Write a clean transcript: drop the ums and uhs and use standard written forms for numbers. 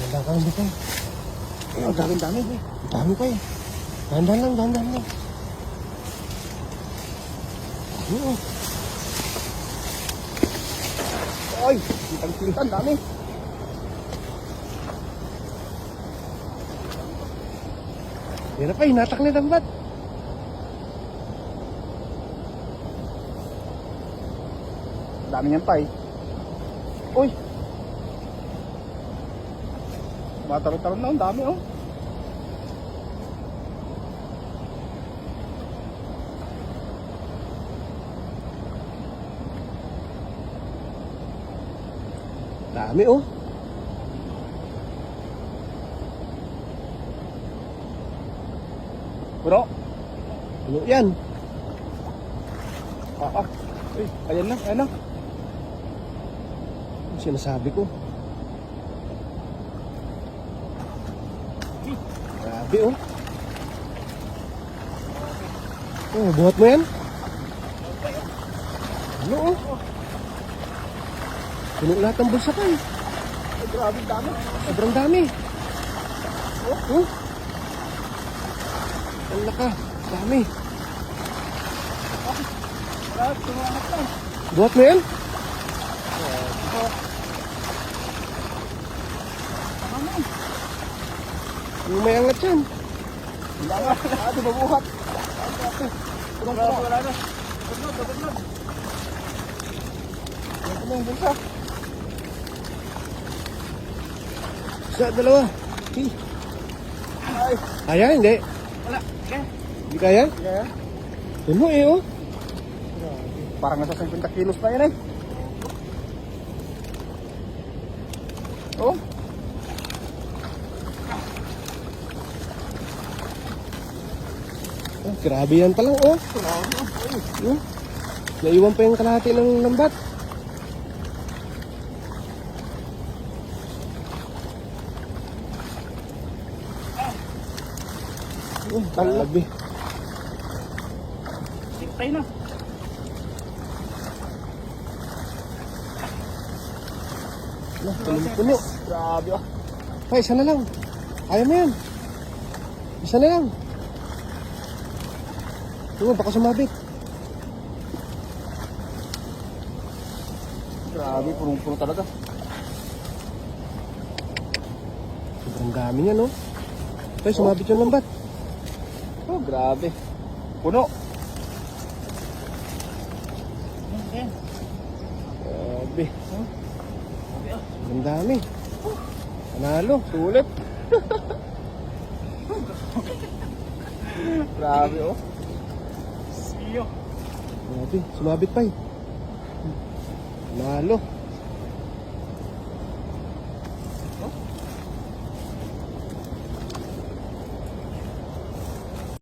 Ganda ka hindi kayo. Ang dami. Ang dami kayo. Dandan lang. Oo. Ay, kitang-kitan, dami. Yan na pa, hinatak na dambat. Dami niyan pa eh. Uy. Mataro-taro na, ang dami oh. Dami oh. Bro. Ano yan? Uy, ayan na. Ang sinasabi ko. Grabe oh. Oh, buhat mo yan? Ano oh? Puno lahat ng bulsa pa eh. Ay, grabe, dami. Sobrang dami. Oh. Ang laka. Dami. Lahat, tumangat lang. Buhat mo yan? Yung may angat yan. Wala nga, di mabuhat. Wala na. Pagod. Ano yung bulsa? Isa, dalawa. Ay, Kaya, hindi. wala. Hindi kaya? Kaya? Yun mo eh, oh. Parang nasa 50 kilos na yan eh. Oh. Oh, grabe yan pa lang, oh. Naiwan pa yung kalahati ng lambat. Oh, grabe. Sintay na. Puno. Grabe oh. Pa, isa na lang. Ayaw mo yan. Isa na lang. Oo, baka sumabit. Grabe, punong-puno talaga. Sobrang dami niya, no? Pa, sumabit yung lambat. Oh, grabe. Puno. Grabe. Sobrang dami. Panalo. Sulit. Grabe oh. Siyo. Grabe, sumabit pa eh. Panalo.